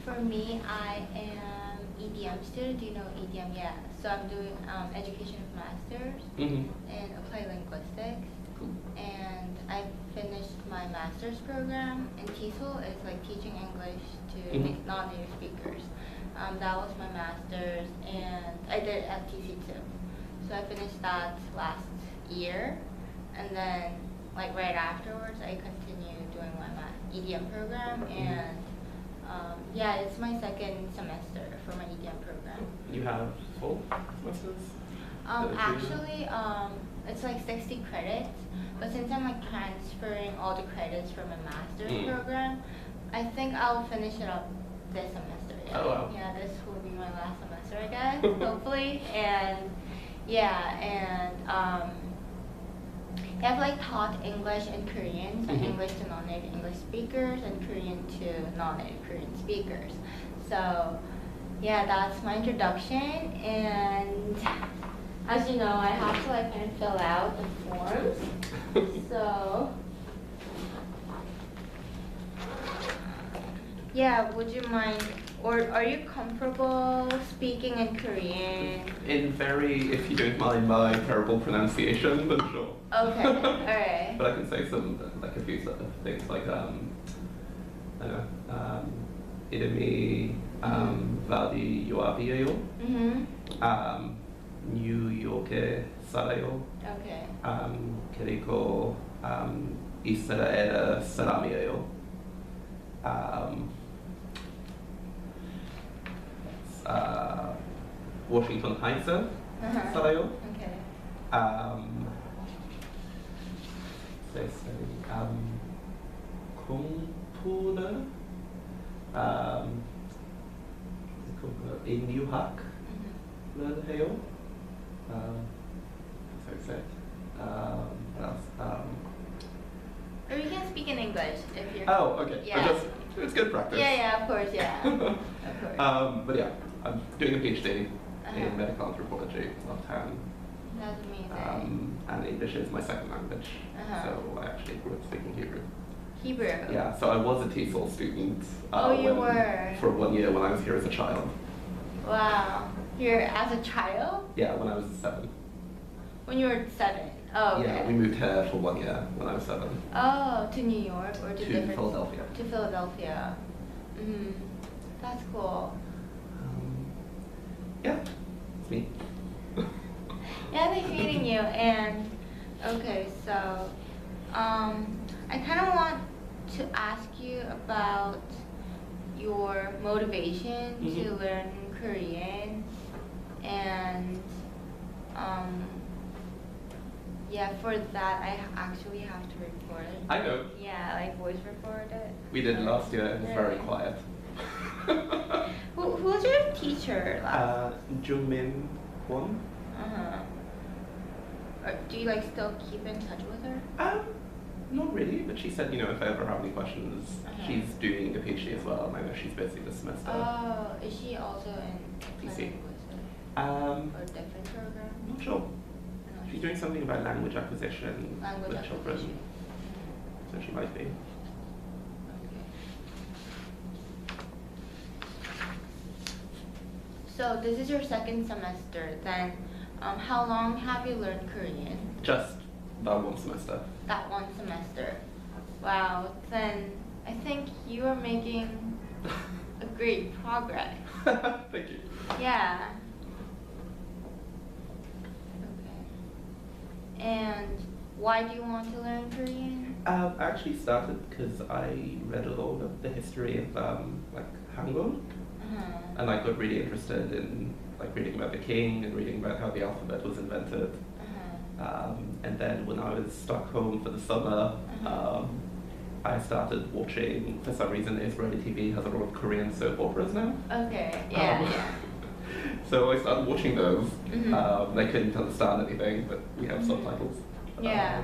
for me, I am EDM student. Do you know EDM? Yeah. So I'm doing education of masters in applied linguistics. Cool. And I finished my master's program in TESOL. It's like teaching English to non-native speakers. That was my master's, and I did FTC too. So I finished that last year, and then like right afterwards, I continued doing my EDM program, and yeah, it's my second semester for my EDM program. You have full semesters? Actually, it's like 60 credits, but since I'm like transferring all the credits from my master's program, I think I'll finish it up this semester. Yeah. Oh wow. Yeah, this will be my last semester, I guess, hopefully. And yeah, and I've like taught English and Korean, so English to non-native English speakers and Korean to non-native Korean speakers. So yeah, that's my introduction, and as you know, I have to like kind of fill out the forms. So yeah, would you mind, or are you comfortable speaking in Korean? If you don't mind my terrible pronunciation, then sure. Okay, alright. But I can say some, like a few sort of things like, I don't know, 이름이, Vadi Yoav이에요. 뉴욕에 살아요. Okay. 그리고, 이스라엘 사람이에요. 워싱턴 하이츠 살아요. Okay. 공부를 인유학을 해요. So sad. What else? Or you can speak in English if you're. Oh, okay. Yeah. It's good practice. Yeah, of course, yeah. Of course. But yeah, I'm doing a PhD in medical anthropology last time. That's amazing. And English is my second language, so I actually grew up speaking Hebrew. Hebrew. Yeah, so I was a TESOL student. You were? For 1 year when I was here as a child. Wow. Here as a child? Yeah, when I was 7. When you were 7? Oh, okay. Yeah, we moved here for 1 year when I was 7. Oh, to New York or to different? Philadelphia. To Philadelphia. That's cool. Yeah, it's me. Yeah, nice meeting you. And okay, so I kind of want to ask you about your motivation to learn Korean, and yeah, for that I actually have to record it. I know. Yeah, like voice record it. We did last year. It was very quiet. Who's your teacher last? Jungmin Kwon. Do you like still keep in touch with her? Not really, but she said, if I ever have any questions, she's doing a PhD as well, and I know she's busy this semester. Oh, is she also in PC. Or a different program? Not sure. She's doing something about language acquisition Language with acquisition. children, so she might be. Okay. So this is your second semester, then how long have you learned Korean? Just that one semester. That one semester. Wow, then I think you are making a great progress. Thank you. Yeah. Okay. And why do you want to learn Korean? I actually started because I read a lot of the history of like Hangul, and I got really interested in like reading about the king and reading about how the alphabet was invented. And then when I was stuck home for the summer, I started watching, for some reason Israeli TV has a lot of Korean soap operas now. Okay, yeah. So I started watching those. I couldn't understand anything, but we have subtitles. Yeah.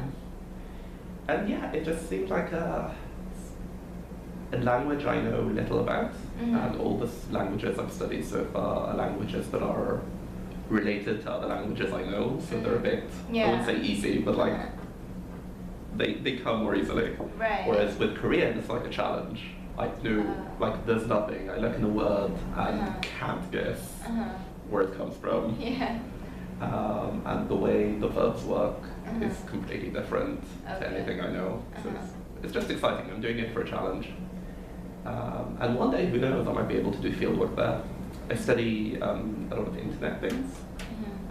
And yeah, it just seemed like a language I know little about, and all the languages I've studied so far are languages that are related to other languages I know, so they're a bit, I wouldn't say easy, but like, they come more easily. Right. Whereas with Korean, it's like a challenge. I know, like, there's nothing. I look in a word and can't guess where it comes from. Yeah. And the way the verbs work is completely different to anything I know. So it's just exciting. I'm doing it for a challenge. And one day, who knows, I might be able to do fieldwork there. I study a lot of internet things,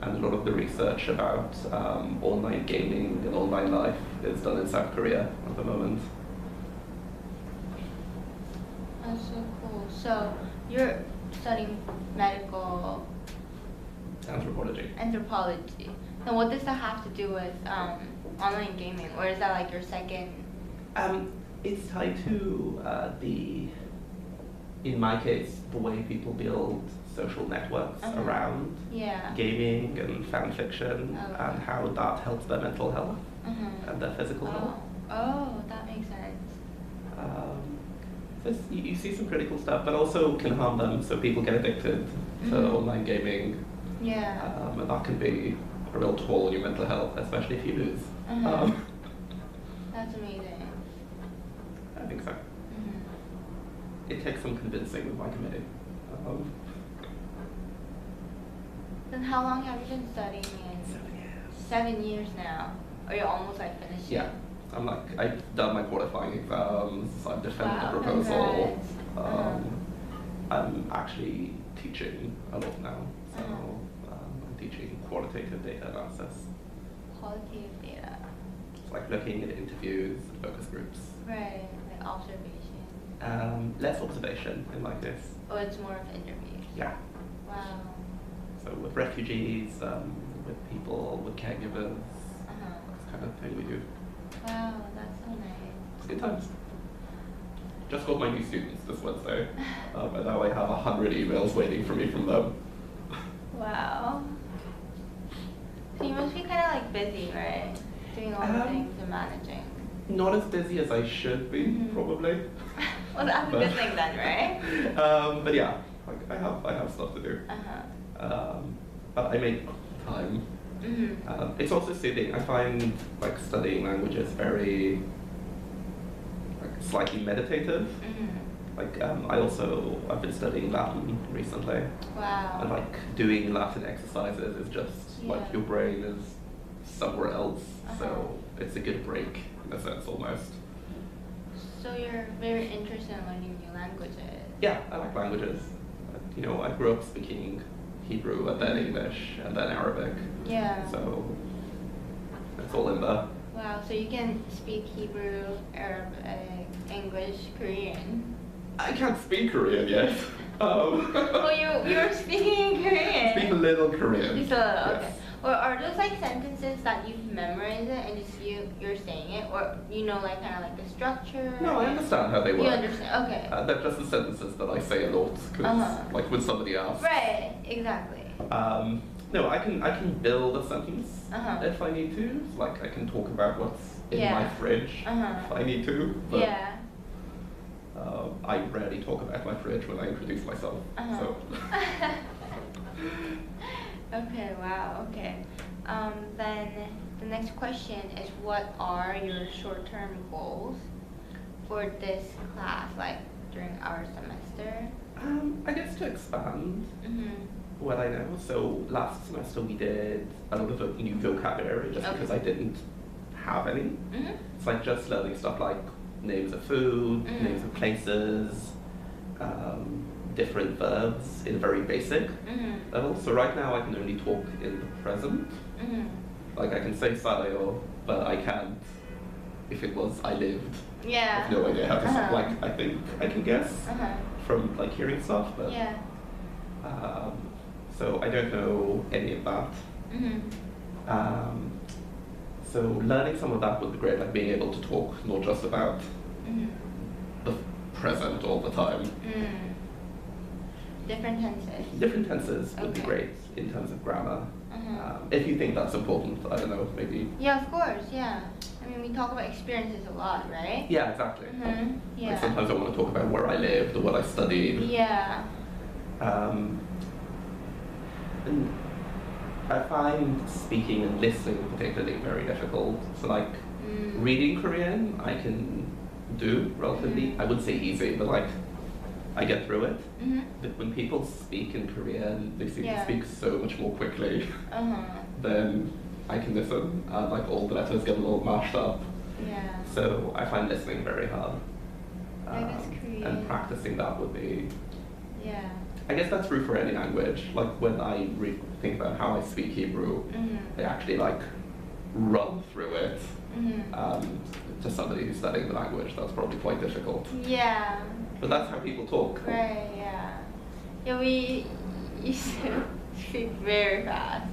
and a lot of the research about online gaming and online life is done in South Korea at the moment. That's so cool. So you're studying medical Anthropology. Then what does that have to do with online gaming, or is that like your second? It's tied to in my case, the way people build social networks around gaming and fan fiction, and how that helps their mental health and their physical health. Oh, that makes sense. So you see some critical stuff, but also can harm them. So people get addicted to online gaming. Yeah. And that can be a real toll on your mental health, especially if you lose. That's amazing. I think so. It takes some convincing with my committee. Then how long have you been studying in? 7 years. 7 years now. Or you're almost like finished? Yeah. I've done my qualifying exams, I've defended the proposal. Congrats. I'm actually teaching a lot now. So I'm teaching qualitative data analysis. Qualitative data. It's like looking at interviews, focus groups. Right, like observation. Less observation in my case. Oh, it's more of interviews. Yeah. Wow. So with refugees, with people, with caregivers, this kind of thing we do. Wow, that's so nice. It's good times. Just got my new students this Wednesday, and now I have 100 emails waiting for me from them. Wow. So you must be kind of like busy, right? Doing all the things and managing. Not as busy as I should be, probably. Well, that's a good thing then, right? But yeah, like I have stuff to do. But I make time. It's also soothing. I find like studying languages very like slightly meditative. Like I've been studying Latin recently. Wow. And like doing Latin exercises is just like your brain is somewhere else. So it's a good break in a sense almost. So you're very interested in learning new languages? Yeah, I like languages. You know, I grew up speaking Hebrew and then English and then Arabic. Yeah. So it's all in there. Wow, so you can speak Hebrew, Arabic, English, Korean. I can't speak Korean yet. Well, you're speaking Korean. Speak a little Korean. Just a little, okay. Yes. Or are those like sentences that you've memorized it and just you're saying it, or you know like kind of like the structure? No, I understand how they work. You understand? Okay. They're just the sentences that I say a lot, cause like when somebody asks. Right. Exactly. No, I can build a sentence if I need to. Like I can talk about what's in my fridge if I need to. But, I rarely talk about my fridge when I introduce myself. So. Okay, wow, okay. Then the next question is, what are your short-term goals for this class, like during our semester? I guess to expand what I know. So last semester we did a lot of new vocabulary just because I didn't have any. It's like just learning stuff like names of food, names of places, different verbs in a very basic level. So right now I can only talk in the present. Like I can say "살아요," but I can't if it was "I lived." Yeah. I have no idea how to like. I think I can guess from like hearing stuff, but so I don't know any of that. So learning some of that would be great, like being able to talk not just about the present all the time. Different tenses. Different tenses would be great in terms of grammar. If you think that's important, I don't know, maybe. Yeah, of course, yeah. I mean, we talk about experiences a lot, right? Yeah, exactly. Yeah. Like sometimes I want to talk about where I lived or what I studied. Yeah. And I find speaking and listening particularly very difficult. So like reading Korean, I can do relatively, I wouldn't say easy, but like I get through it. But when people speak in Korean, they seem to speak so much more quickly than I can listen, and like all the letters get a little mashed up. Yeah. So I find listening very hard. I guess Korean. And practicing that would be. Yeah. I guess that's true for any language. Like when I think about how I speak Hebrew, I actually like run through it. To somebody who's studying the language, that's probably quite difficult. Yeah. But that's how people talk. Right, yeah. Yeah, we used to speak very fast.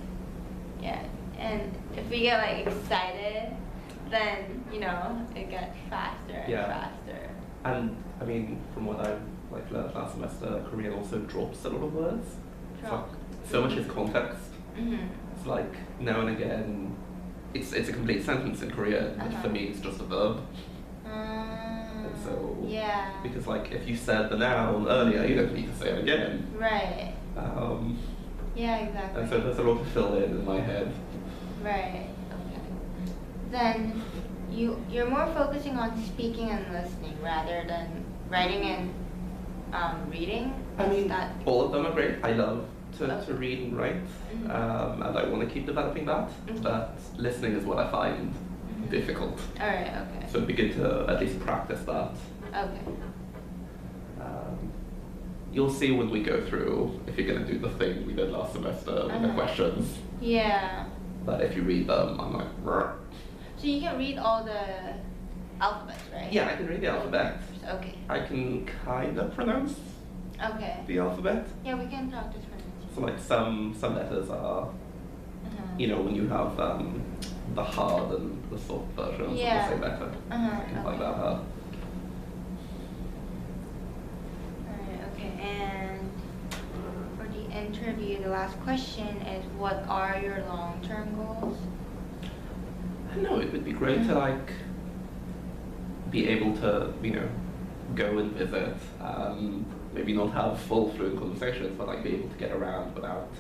Yeah. And if we get like excited, then, you know, it gets faster and faster. And I mean, from what I've like learned last semester, Korean also drops a lot of words. Drop. So much is context. It's like now and again, it's a complete sentence in Korean, but for me it's just a verb. And so, because like if you said the noun earlier, you don't need to say it again. Right. Yeah, exactly. And so there's a lot to fill in my head. Right. Okay. Then you're more focusing on speaking and listening rather than writing and reading. I mean, all of them are great. I love to read and write, and I want to keep developing that. But listening is what I find difficult. All right. Okay. So it'd be good to at least practice that. Okay. You'll see when we go through if you're going to do the thing we did last semester with the questions. Yeah. But if you read them, I'm like, Rrr. So you can read all the alphabets, right? Yeah, I can read the alphabet. Okay. I can kind of pronounce the alphabet. Yeah, we can practice pronunciation. So like some letters are, you know, when you have the hard and the soft versions of the same letter. I can find that hard. Alright, okay. And for the interview, the last question is, what are your long-term goals? I don't know, it would be great to like be able to, you know, go and visit, maybe not have full fluent conversations, but like be able to get around without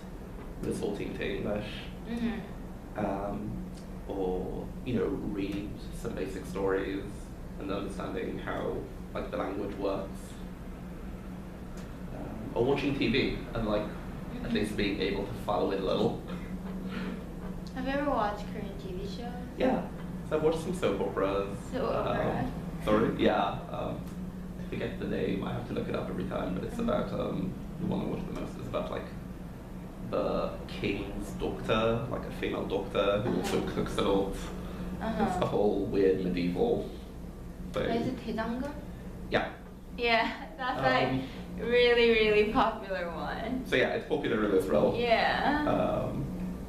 resorting to English. Or, you know, read some basic stories and understanding how like the language works. Or watching TV and like at least being able to follow it a little. Have you ever watched Korean TV shows? Yeah, so I've watched some soap operas. Soap opera? Sorry, yeah. I forget the name, I have to look it up every time, but it's about, the one I watch the most is about like the king's doctor, like a female doctor who also cooks a lot. It's the whole weird medieval thing. Is it 대장금? Yeah. Yeah, that's like really, really popular one. So yeah, it's popular in Israel. Yeah.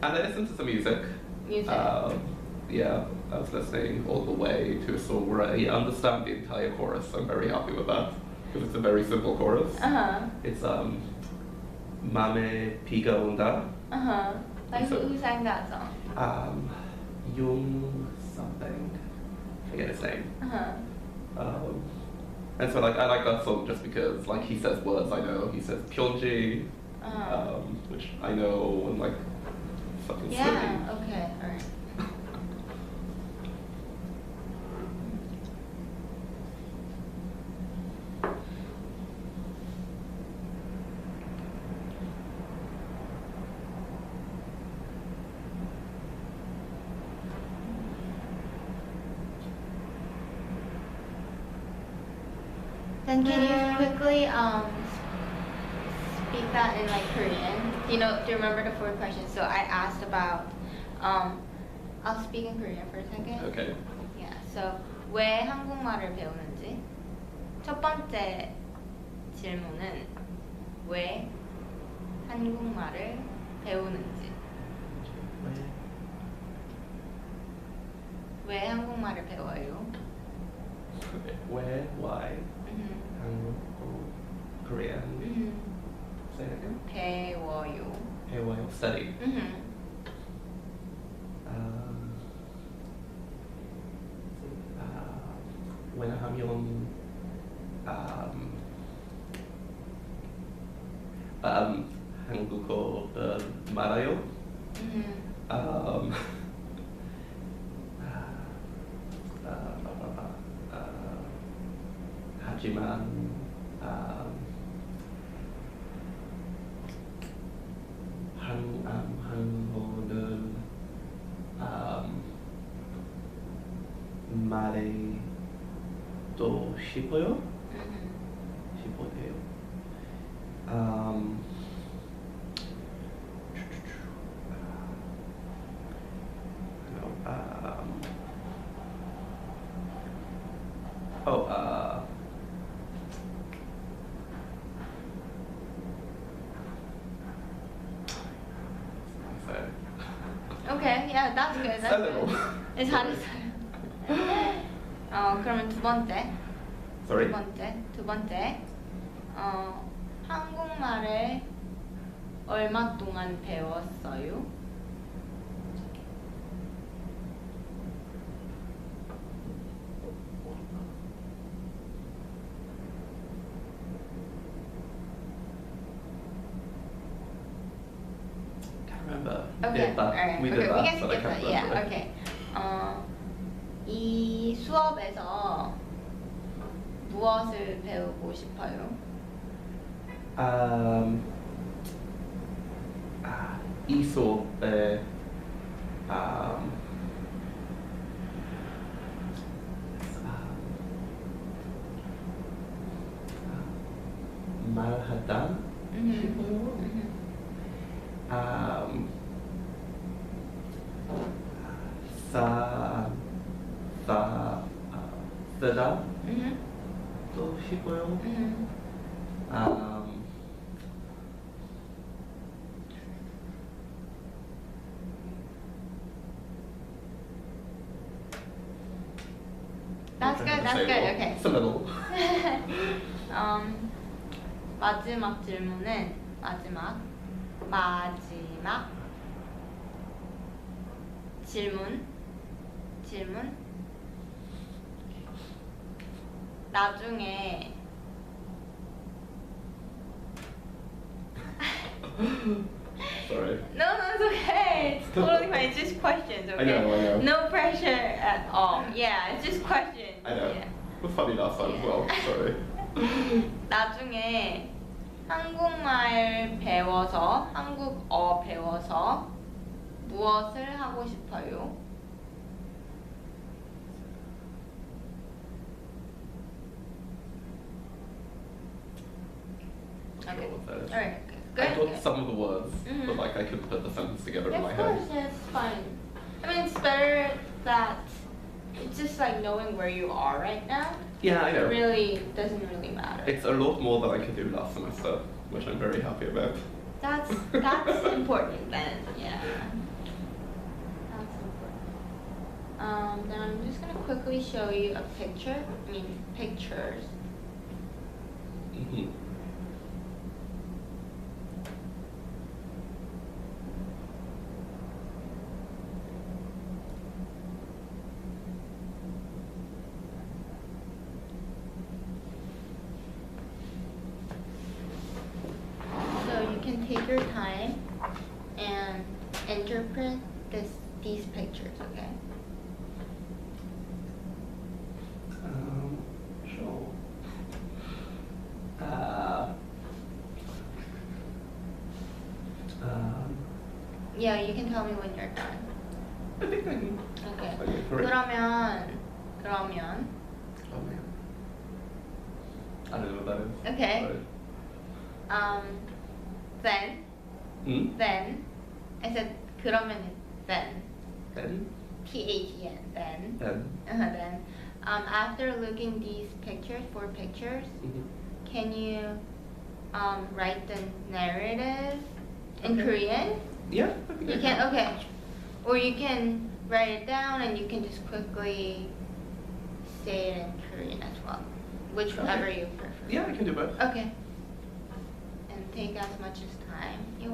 And I listen to some music. Yeah, I was listening all the way to a song where I understand the entire chorus. I'm very happy with that because it's a very simple chorus. It's Mame Piga Onda. Like who sang that song? Jung something. I forget his name. And so like I like that song just because like he says words I know. He says Pyonji, which I know and like fucking Yeah. Okay. All right. Then can you quickly speak that in like Korean? Do you remember the 4 questions? So I asked about I'll speak in Korean for a second. Okay. Yeah. So 왜 한국말을 배우는지? 첫 번째 질문은 왜 한국말을 배우는지? 왜 한국말을 배워요? Where, why, Korean. Say it again. 배워요. 배워요. Study. 왜냐하면 한국어를 말아요. 하지만 한국어는 말해도 싶어요. 싶어요. Okay, yeah, that's good. That's good. It's 잘했어요. 그러면 두 번째. Sorry? 두 번째. 한국말을 얼마 동안 배웠어요? Remember. Okay, But alright. we Okay, did we can that, but I skip can't that. Yeah, remember. okay. 이 수업에서 무엇을 배우고 싶어요? 이 수업에 말하다 싶어요. 쓰다 또 싶어요. That's good, that's good, okay. It's a little. 마지막 질문은 마지막 질문 나중에 Sorry. No, it's okay. It's totally fine. It's just questions, okay? I know. No pressure at all. Yeah, it's just questions. I know. Yeah. It was funny last time as well. Sorry. 나중에 한국어 배워서 무엇을 하고 싶어요? Not sure what that is. Alright, I good. got some of the words, but like I couldn't put the sentence together in my Of head. course, yeah, it's fine. I mean, it's better that it's just like knowing where you are right now. Yeah, I know. It really doesn't really matter. It's a lot more than I could do last semester, which I'm very happy about. That's important then. Yeah. That's important. Then I'm just gonna quickly show you a picture. I mean pictures. Mm-hmm. So you can take your time and interpret these pictures, okay? Sure. Yeah, you can tell me when you're done. I think I can. Okay. Okay, correct. 그러면 Oh man. I don't know what that is. Okay. Sorry. Then Hmm? then I said 그러면 then Then? THEN then Then? then after looking these four pictures, Mm-hmm. can you write the narrative in Okay. Korean? Yeah, I think I You can, okay. Or you can write it down and you can just quickly say it in Korean as well. Whichever Okay. you prefer. Yeah, I can do both. Okay. And take as much as time you